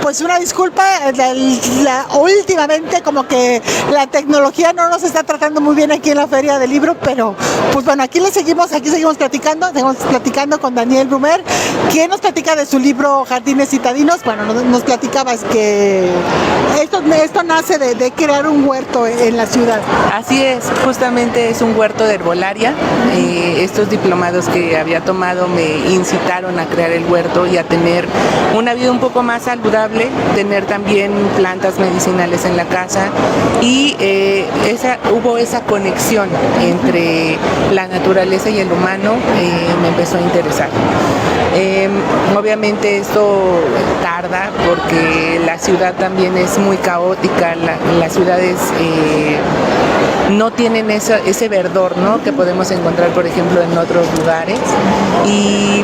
pues una disculpa, últimamente como que la tecnología no nos está tratando muy bien aquí en la Feria del Libro, pero pues bueno, aquí seguimos platicando con Daniel Brumer, quien nos platica de su libro Jardines Citadinos. Bueno, nos platicabas que esto nace de crear un huerto en la ciudad. Así es, justamente es un huerto de herbolaria. Estos diplomados que había tomado me incitaron a crear el huerto y a tener una vida un poco más saludable, tener también plantas medicinales en la casa y hubo esa conexión entre la naturaleza y el humano, me empezó a interesar. Obviamente esto tarda porque la ciudad también es muy caótica, las ciudades no tienen ese verdor, ¿no?, que podemos encontrar, por ejemplo, en otros lugares, y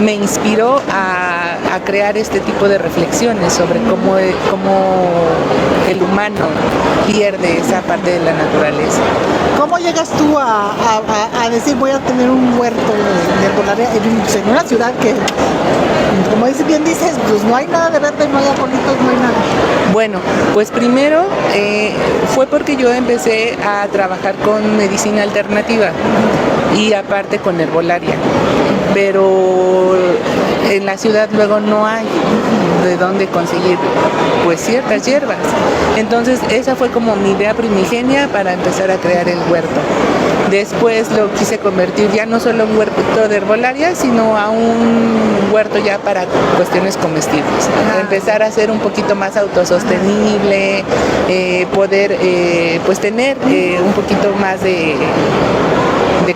me inspiró a crear este tipo de reflexiones sobre cómo el humano pierde esa parte de la naturaleza. ¿Cómo llegas tú a decir voy a tener un huerto de herbolaria en una ciudad que, como bien dices, pues no hay nada de verde, no hay arbolitos, no hay nada? Bueno, pues primero fue porque yo empecé a trabajar con medicina alternativa y aparte con herbolaria, pero en la ciudad luego no hay de dónde conseguir pues ciertas hierbas. Entonces esa fue como mi idea primigenia para empezar a crear el huerto. Después lo quise convertir ya no solo en un huerto de herbolaria, sino a un huerto ya para cuestiones comestibles. Empezar a ser un poquito más autosostenible, poder pues tener un poquito más de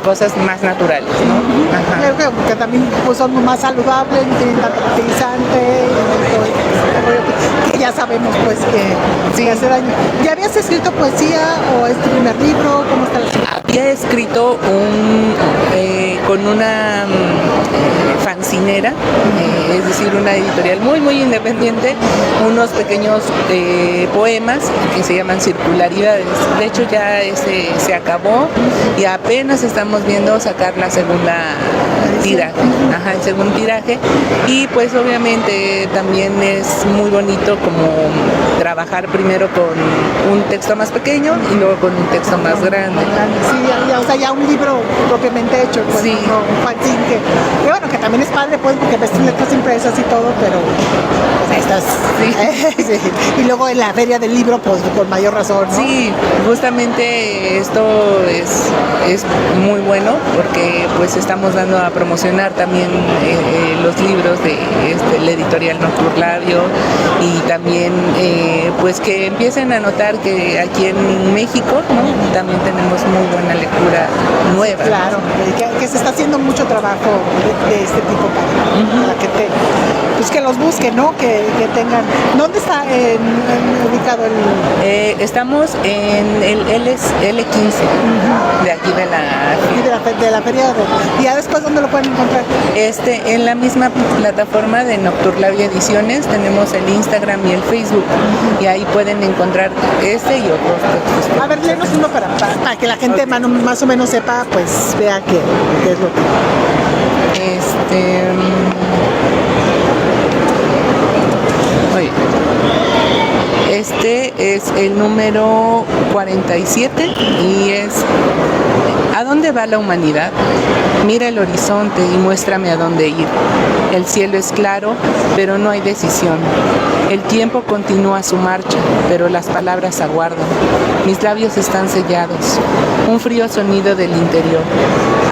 cosas más naturales, ¿no? Ajá. Creo que también pues, son más saludables, no tienen tanto fertilizante, que ya sabemos pues que sí hace daño. ¿Ya habías escrito poesía o es tu primer libro? ¿Cómo está la situación? Había escrito con una fancinera, es decir, una editorial muy muy independiente, unos pequeños poemas que se llaman Circularidades. De hecho ya se acabó y apenas estamos viendo sacar la segunda tiraje, el segundo tiraje, y pues obviamente también es muy bonito como trabajar primero con un texto más pequeño y luego con un texto más grande. Sí, o sea, ya un libro propiamente hecho, pues, sí. No, un fanzine que bueno, que también es padre, pues, porque ves tus letras impresas y todo, pero pues ahí estás. Sí. Sí. Y luego en la Feria del Libro, pues con mayor razón, ¿no? Sí, justamente esto es muy bueno porque pues estamos dando a promocionar también los libros de la editorial Nocturlabio y también pues que empiecen a notar que aquí en México, ¿no?, también tenemos muy buena lectura nueva. Claro, que se está haciendo mucho trabajo de este tipo para que los busquen, ¿no? Que tengan. ¿Dónde está ubicado el? Estamos en el L15 de aquí de la feria. ¿Y ya después dónde lo pueden encontrar? En la misma plataforma de Nocturlabio Ediciones tenemos el Instagram y el Facebook y ahí pueden encontrar y otros textos. A ver, léenos uno para que la gente más o menos sepa, pues vea qué es lo que. Este es el número 47 y es ¿a dónde va la humanidad? Mira el horizonte y muéstrame a dónde ir. El cielo es claro, pero no hay decisión. El tiempo continúa su marcha, pero las palabras aguardan. Mis labios están sellados. Un frío sonido del interior.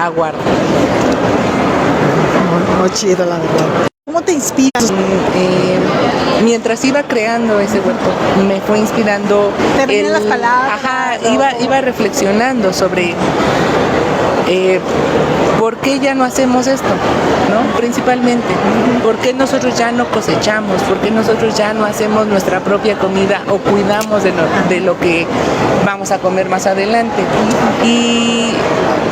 Aguarda. Muy chido, la verdad. ¿Cómo te inspiras? Mientras iba creando ese huerto, me fue inspirando. ¿Te venían las palabras? Iba reflexionando sobre ¿por qué ya no hacemos esto? ¿No? Principalmente, ¿por qué nosotros ya no cosechamos? ¿Por qué nosotros ya no hacemos nuestra propia comida o cuidamos de lo que vamos a comer más adelante? Y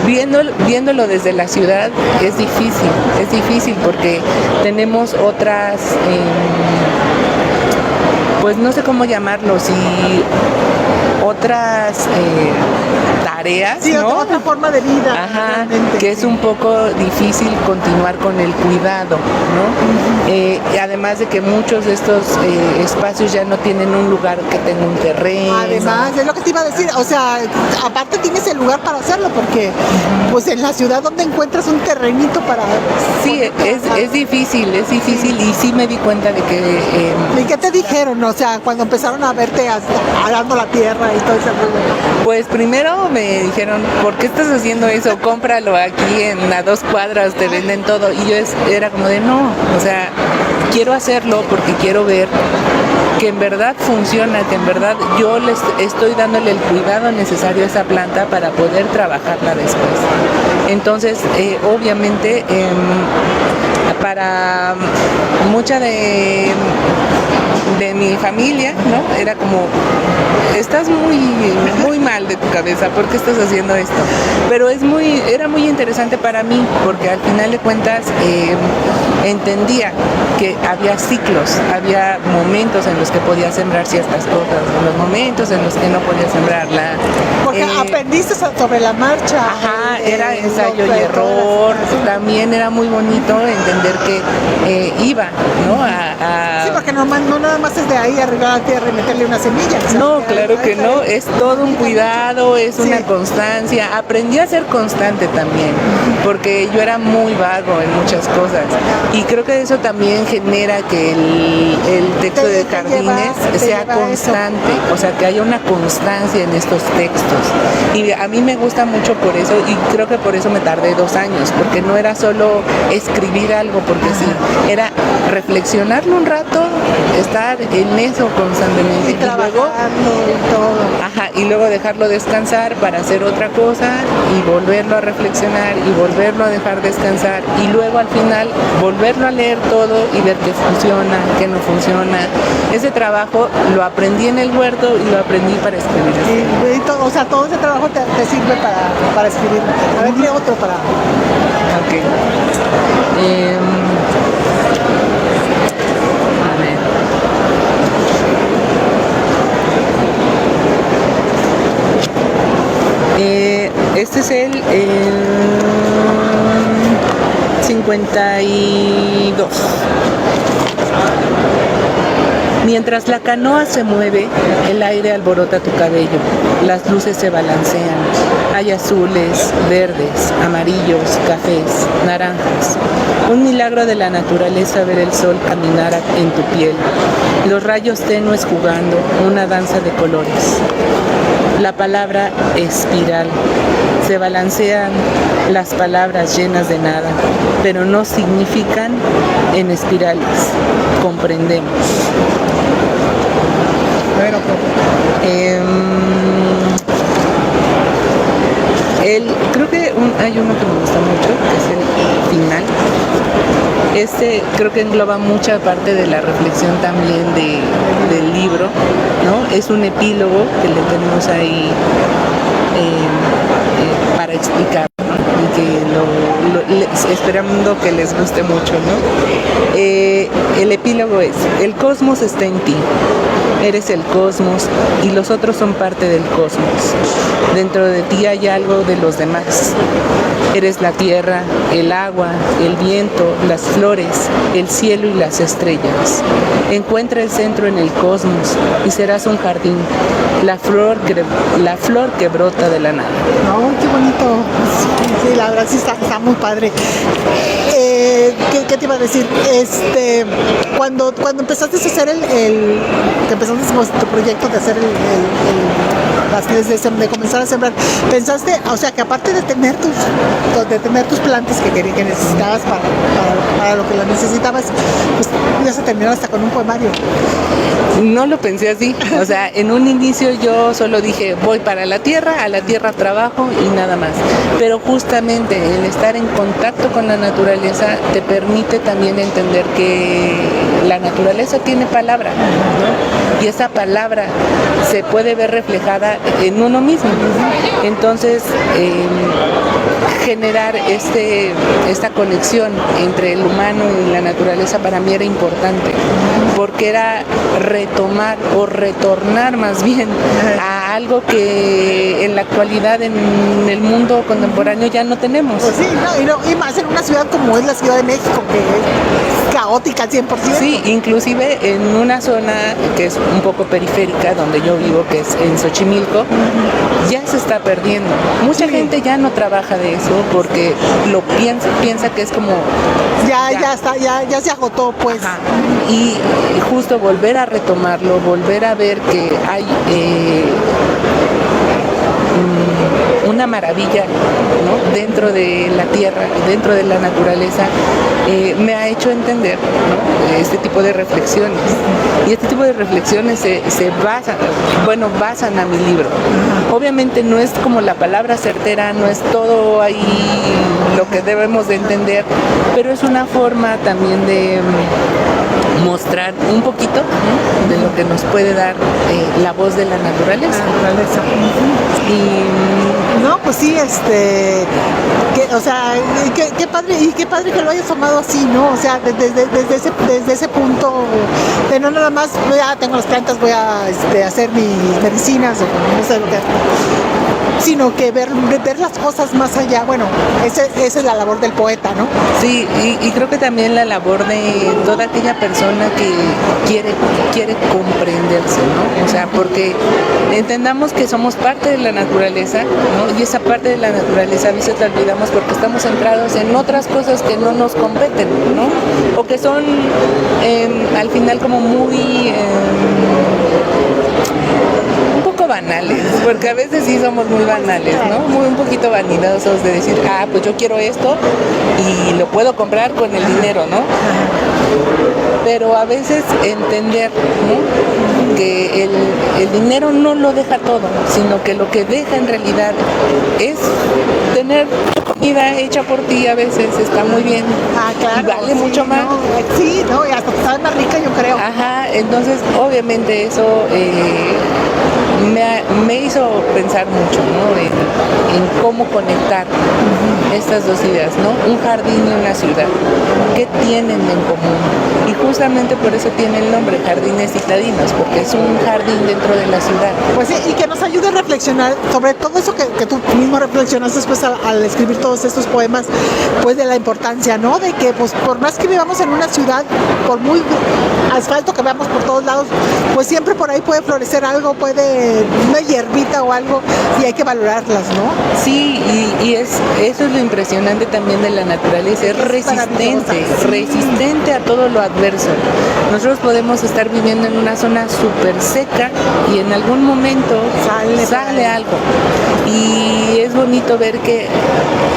viéndolo desde la ciudad es difícil porque tenemos otras, pues no sé cómo llamarlo, si otras tareas, sí, ¿no? Otra forma de vida. Que es un poco difícil continuar con el cuidado, ¿no? además de que muchos de estos espacios ya no tienen un lugar que tenga un terreno. Además, es lo que te iba a decir, o sea, aparte tienes el lugar para hacerlo, porque pues en la ciudad donde encuentras un terrenito para... Sí, es difícil y sí me di cuenta de que... ¿Y qué te dijeron? O sea, cuando empezaron a verte arando la tierra y todo eso. Pues primero me dijeron, ¿por qué estás haciendo eso? Cómpralo aquí a 2 cuadras, te venden todo. Y yo era como de no, o sea, quiero hacerlo porque quiero ver que en verdad funciona, que en verdad yo les estoy dándole el cuidado necesario a esa planta para poder trabajarla después. Entonces, obviamente, para mucha de mi familia, ¿no? Era como, estás muy mal de tu cabeza, ¿por qué estás haciendo esto? Pero era muy interesante para mí, porque al final de cuentas entendía que había ciclos, había momentos en los que podía sembrar ciertas cosas, los momentos en los que no podía sembrarla. Porque aprendiste sobre la marcha. Ajá, era ensayo y error. También era muy bonito entender que iba, ¿no? Sí, porque no nada más es de ahí arreglar la tierra y meterle una semilla. O sea, no, claro que no, es todo un cuidado, es una constancia. Aprendí a ser constante también, porque yo era muy vago en muchas cosas. Y creo que eso también genera que el texto de Jardines sea constante, o sea, que haya una constancia en estos textos. Y a mí me gusta mucho por eso, y creo que por eso me tardé 2 años, porque no era solo escribir algo, porque sí, era reflexionarlo un rato, estar en eso constantemente. Y trabajarlo y todo. Ajá, y luego dejarlo descansar para hacer otra cosa y volverlo a reflexionar y volverlo a dejar descansar y luego al final volverlo a leer todo y ver qué funciona, qué no funciona. Ese trabajo lo aprendí en el huerto y lo aprendí para escribir. Sí, o sea, todo ese trabajo te sirve para escribir. A ver, ¿qué otro para...? Ok. A ver. Este es el 52. Mientras la canoa se mueve, el aire alborota tu cabello, las luces se balancean, hay azules, verdes, amarillos, cafés, naranjas. Un milagro de la naturaleza ver el sol caminar en tu piel, los rayos tenues jugando, una danza de colores. La palabra espiral. Se balancean las palabras llenas de nada, pero no significan en espirales. Comprendemos. Bueno, creo que hay uno que me gusta mucho, que es el final. Este creo que engloba mucha parte de la reflexión también del libro, ¿no? Es un epílogo que le tenemos ahí para explicar, ¿no? Y que esperando que les guste mucho, ¿no? El epílogo es: el cosmos está en ti. Eres el cosmos y los otros son parte del cosmos. Dentro de ti hay algo de los demás. Eres la tierra, el agua, el viento, las flores, el cielo y las estrellas. Encuentra el centro en el cosmos y serás un jardín, la flor que brota de la nada. No, qué bonito. Sí, la verdad sí está muy padre. ¿Qué te iba a decir? Cuando empezaste a hacer que empezaste con tu proyecto de hacer de comenzar a sembrar, pensaste, o sea, que aparte de tener tus plantas que necesitabas para lo que las necesitabas, pues ibas a terminar hasta con un poemario. No lo pensé así, o sea, en un inicio yo solo dije, voy para la tierra, a la tierra trabajo y nada más. Pero justamente el estar en contacto con la naturaleza te permite también entender que la naturaleza tiene palabra, ¿no? Y esa palabra se puede ver reflejada en uno mismo. Entonces, generar esta conexión entre el humano y la naturaleza para mí era importante, porque era retomar o retornar más bien a algo que en la actualidad en el mundo contemporáneo ya no tenemos. Pues sí, y más en una ciudad como es la Ciudad de México, que caótica al 100%. Sí, inclusive en una zona que es un poco periférica, donde yo vivo, que es en Xochimilco, ya se está perdiendo. Mucha gente ya no trabaja de eso porque lo piensa que es como... Ya se agotó, pues. Ajá. Y justo volver a retomarlo, volver a ver que hay una maravilla, ¿no?, dentro de la tierra, dentro de la naturaleza, me ha hecho entender, ¿no?, este tipo de reflexiones. Y este tipo de reflexiones se basan a mi libro. Obviamente no es como la palabra certera, no es todo ahí lo que debemos de entender, pero es una forma también de mostrar un poquito, ¿no?, de lo que nos puede dar la voz de la naturaleza. Y no, pues sí, qué padre que lo hayas tomado así, ¿no? O sea, desde ese punto de no nada más, ya tengo las plantas, voy a hacer mis medicinas o no sé lo que, sino que ver las cosas más allá. Bueno, esa es la labor del poeta, ¿no? Sí, y creo que también la labor de toda aquella persona que quiere comprenderse, ¿no? O sea, porque entendamos que somos parte de la naturaleza, ¿no? Y esa parte de la naturaleza a veces la olvidamos porque estamos centrados en otras cosas que no nos competen, ¿no? O que son al final como muy... un poco banales, porque a veces sí somos muy banales, ¿no? Un poquito vanidosos de decir, pues yo quiero esto y lo puedo comprar con el dinero, ¿no? Pero a veces entender, ¿no?, que el dinero no lo deja todo, sino que lo que deja en realidad es tener comida hecha por ti. A veces está muy bien, claro, y vale mucho más. Sí, ¿no? Y hasta sabe más rica, yo creo. Ajá, entonces obviamente eso me hizo pensar mucho, ¿no?, en cómo conectar estas dos ideas, ¿no? Un jardín y una ciudad. ¿Qué tienen en común? Y justamente por eso tiene el nombre, Jardines Citadinos, porque es un jardín dentro de la ciudad. Pues sí, y que nos ayude a reflexionar sobre todo eso que tú mismo reflexionaste después al escribir todos estos poemas, pues de la importancia, ¿no? De que pues por más que vivamos en una ciudad, por muy asfalto que veamos por todos lados, pues siempre por ahí puede florecer algo, puede una hierbita o algo, y hay que valorarlas, ¿no? Sí, y eso es lo impresionante también de la naturaleza, es resistente a todo lo adverso. Nosotros podemos estar viviendo en una zona súper seca y en algún momento sale algo. Y es bonito ver que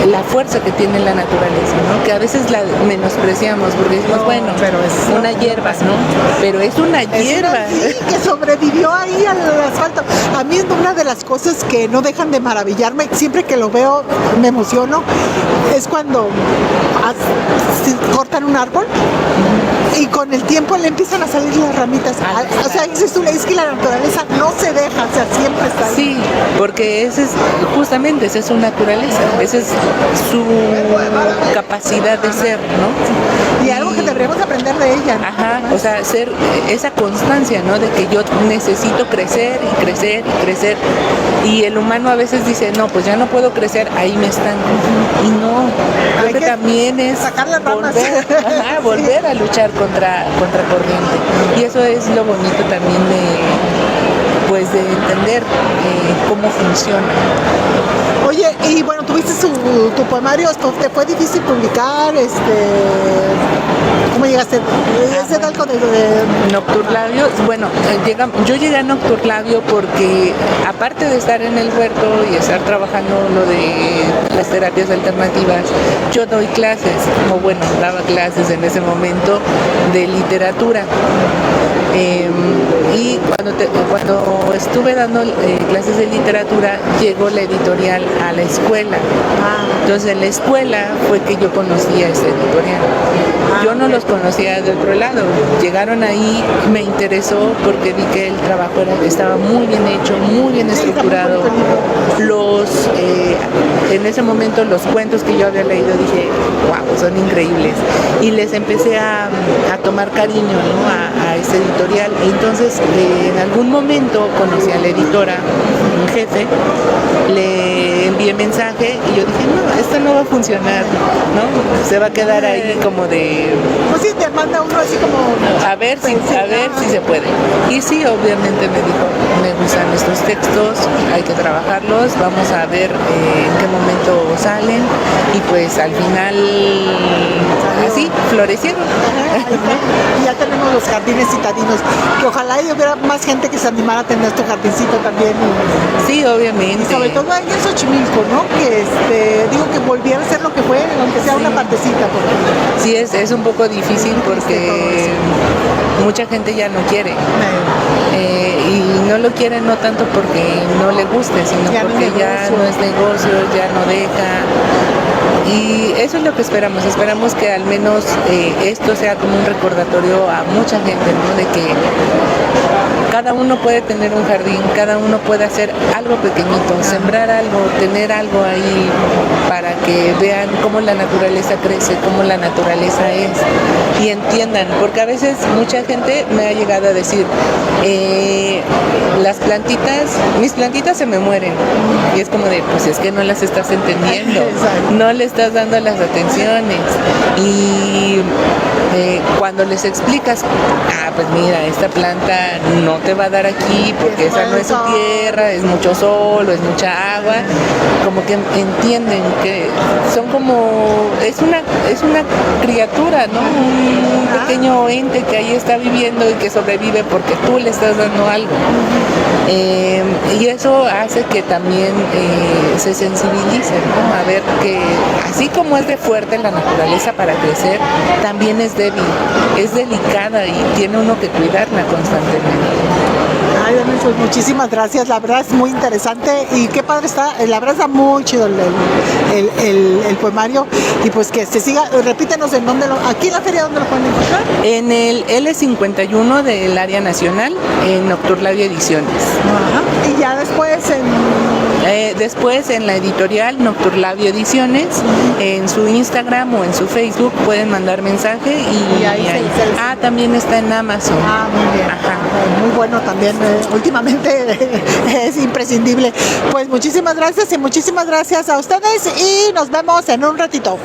la fuerza que tiene la naturaleza, ¿no? Que a veces la menospreciamos porque decimos, pero es una hierba, ¿no? Pero es una hierba. Sí, que sobrevivió ahí al asfalto. A mí es una de las cosas que no dejan de maravillarme, siempre que lo veo me emociono, es cuando cortan un árbol y con el tiempo le empiezan a salir las ramitas. O sea, es que la naturaleza no se deja, o sea, siempre está ahí. Sí, porque esa es su naturaleza, esa es su capacidad de ser, ¿no? Y algo que deberíamos aprender de ella, ¿no? Ajá, o sea, ser esa constancia, ¿no? De que yo necesito crecer y crecer y crecer. Y el humano a veces dice, no, pues ya no puedo crecer, ahí me estanco. Y no, creo que también es volver a luchar contra corriente. Y eso es lo bonito también de entender cómo funciona. Oye, y bueno, tuviste tu poemario, ¿te fue difícil publicar? ¿Cómo llegaste? ¿Es de algo de Nocturlabio? Bueno, yo llegué a Nocturlabio porque aparte de estar en el huerto y estar trabajando lo de las terapias alternativas, yo doy clases, daba clases en ese momento de literatura. Y cuando estuve dando clases de literatura, llegó la editorial a la escuela. Entonces en la escuela fue que yo conocí a esta editorial. Yo no los conocía de otro lado. Llegaron ahí, me interesó porque vi que el trabajo estaba muy bien hecho, muy bien estructurado. En ese momento los cuentos que yo había leído dije, wow, son increíbles. Y les empecé a tomar cariño, ¿no?, a esta editorial. Y entonces en algún momento conocí a la editora, un jefe, le envié mensaje y yo dije, no, esto no va a funcionar, ¿no? Se va a quedar ahí como de Pues sí, te manda uno así como... a ver si se puede. Y sí, obviamente me dijo, me gustan estos textos, hay que trabajarlos, vamos a ver en qué momento salen, y pues al final así florecieron. Y ya tenemos los jardines citadinos, que ojalá y hubiera más gente que se animara a tener tu jardincito también. Sí, obviamente. Y sobre todo ahí en Xochimilco, ¿no? Que digo que volviera a ser lo que fue, aunque sea una partecita. Porque... Sí, es un poco difícil porque mucha gente ya no quiere. Y no lo quiere no tanto porque no le guste, sino ya porque ya no es negocio, ya no deja. Y eso es lo que esperamos que al menos esto sea como un recordatorio a mucha gente, ¿no? De que cada uno puede tener un jardín, cada uno puede hacer algo pequeñito, sembrar algo, tener algo ahí para que vean cómo la naturaleza crece, cómo la naturaleza es, y entiendan, porque a veces mucha gente me ha llegado a decir, mis plantitas se me mueren, y es como de, pues es que no las estás entendiendo, no le estás dando las atenciones, y cuando les explicas, pues mira, esta planta no te va a dar aquí porque esa no es su tierra, es mucho sol o es mucha agua, como que entienden que son como, es una criatura, ¿no? Un pequeño ente que ahí está viviendo y que sobrevive porque tú le estás dando algo. Y eso hace que también se sensibilicen, ¿no? A ver que así como es de fuerte la naturaleza para crecer, también es débil, es delicada y tiene uno que cuidarla constantemente. Ay, pues muchísimas gracias, la verdad es muy interesante y qué padre está, la verdad está muy chido el poemario, y pues que se siga, repítenos en dónde aquí en la feria, ¿dónde lo pueden encontrar? En el L51 del área nacional, en Nocturlabio Ediciones. Ajá. Y ya después en la editorial Nocturlabio Ediciones, en su Instagram o en su Facebook pueden mandar mensaje y ahí. También está en Amazon. Muy bien. Ajá. Muy bueno también, últimamente es imprescindible. Pues muchísimas gracias y muchísimas gracias a ustedes y nos vemos en un ratito.